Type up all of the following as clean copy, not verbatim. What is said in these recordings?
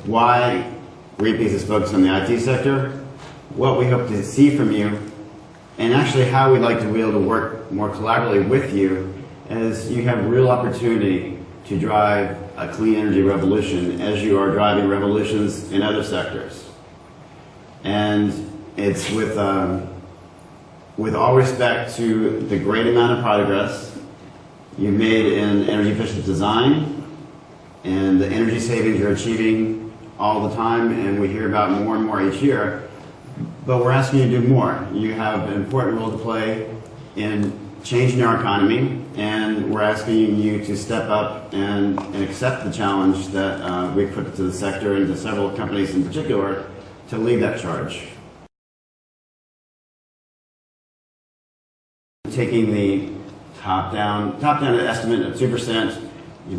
why Greenpeace is focused on the IT sector, what we hope to see from you, and actually how we'd like to be able to work more collaboratively with you as you have real opportunity to drive a clean energy revolution as you are driving revolutions in other sectors. And it's with all respect to the great amount of progress you've made in energy efficient design and the energy savings you're achieving all the time, and we hear about more and more each year, but we're asking you to do more. You have an important role to play in changing our economy, and we're asking you to step up and accept the challenge that we've put to the sector and to several companies in particular to lead that charge. Taking the top-down estimate of 2%,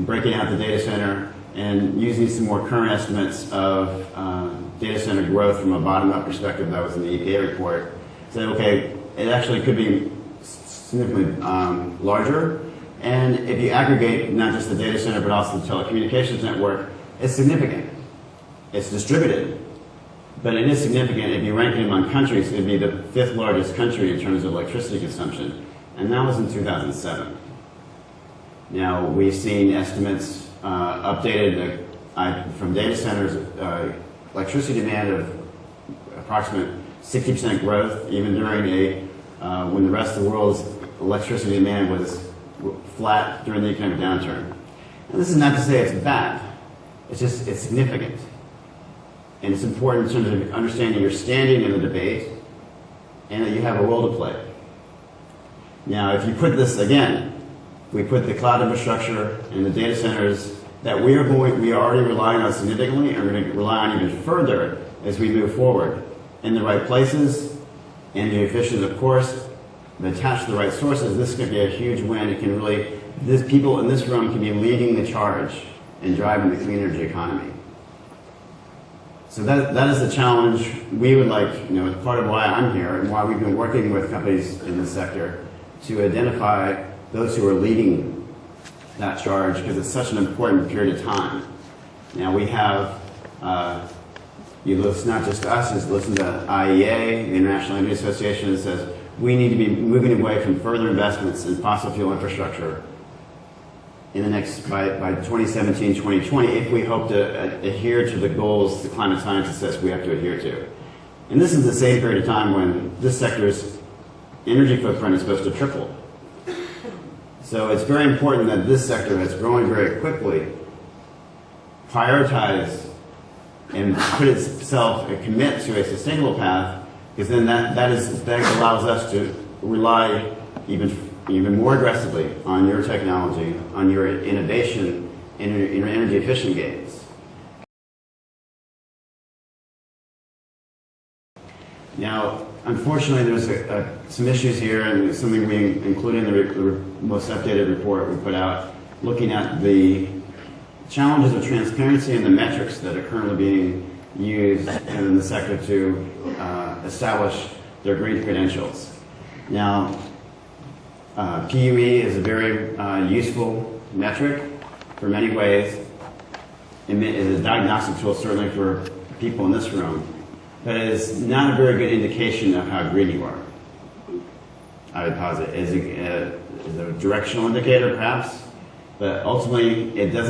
breaking out the data center, and using some more current estimates of data center growth from a bottom-up perspective that was in the EPA report. Say, okay, it actually could be significantly larger, and if you aggregate not just the data center but also the telecommunications network, it's significant. It's distributed, but it is significant. If you rank it among countries, it would be the 5th largest country in terms of electricity consumption, and that was in 2007. Now, we've seen estimates updated from data centers, electricity demand of approximate 60% growth, even during when the rest of the world's electricity demand was flat during the economic downturn. And this is not to say it's bad. It's just, it's significant. And it's important in terms of understanding your standing in the debate and that you have a role to play. Now, if you put this, again, we put the cloud infrastructure and the data centers that we are already relying on significantly, and we're going to rely on even further as we move forward in the right places, energy efficient, of course, but attached to the right sources. This could be a huge win. It can really, people in this room can be leading the charge in driving the clean energy economy. So that is the challenge we would like, part of why I'm here and why we've been working with companies in this sector to identify those who are leading that charge, because it's such an important period of time. Now we have, you listen not just to us, is listen to IEA, the International Energy Association, that says we need to be moving away from further investments in fossil fuel infrastructure in the next, by 2017, 2020, if we hope to adhere to the goals the climate scientists says we have to adhere to. And this is the same period of time when this sector's energy footprint is supposed to triple. So it's very important that this sector that's growing very quickly prioritize and put itself and commit to a sustainable path, because then that allows us to rely even more aggressively on your technology, on your innovation, and your energy efficient gains. Now, unfortunately, there's some issues here, and something we include in the most updated report we put out, looking at the challenges of transparency and the metrics that are currently being used in the sector to establish their green credentials. Now, PUE is a very useful metric for many ways. It is a diagnostic tool, certainly for people in this room, but it is not a very good indication of how green you are. I would posit it is a directional indicator, perhaps, but ultimately it does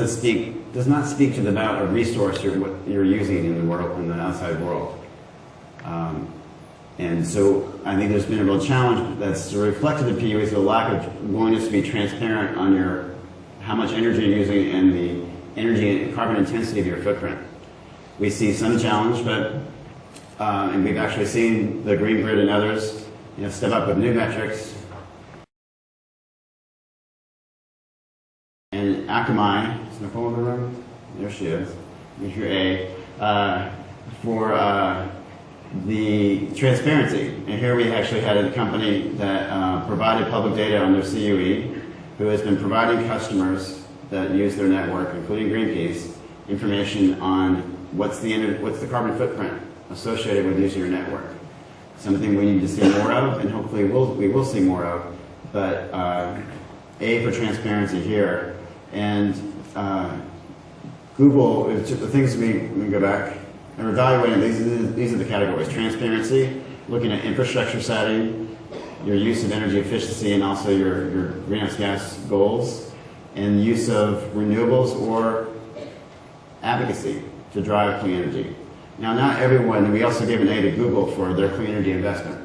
not speak to the amount of resource you're using in the world, in the outside world. And so I think there's been a real challenge that's reflected in PUE is the lack of willingness to be transparent on how much energy you're using and the energy and carbon intensity of your footprint. We see some challenge, but and we've actually seen the Green Grid and others step up with new metrics. And Akamai, is Nicole in the room? There she is. You hear for the transparency. And here we actually had a company that provided public data on their CUE, who has been providing customers that use their network, including Greenpeace, information on what's the carbon footprint associated with using your network. Something we need to see more of, and hopefully we will see more of. But A, for transparency here, and Google, it's just the things we go back and evaluating, these are the categories. Transparency, looking at infrastructure setting, your use of energy efficiency, and also your greenhouse gas goals, and use of renewables or advocacy to drive clean energy. Now, not everyone, we also gave an A to Google for their clean energy investment.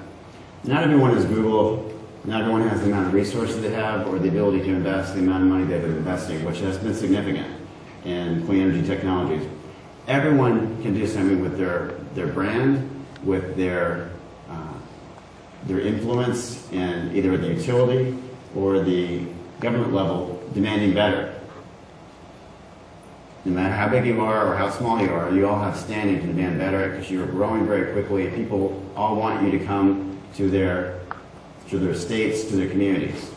Not everyone is Google, not everyone has the amount of resources they have or the ability to invest the amount of money they've been investing, which has been significant in clean energy technologies. Everyone can do something with their brand, with their influence in either the utility or the government level demanding better. No matter how big you are or how small you are, you all have standing to demand better because you are growing very quickly and people all want you to come to their states, to their communities.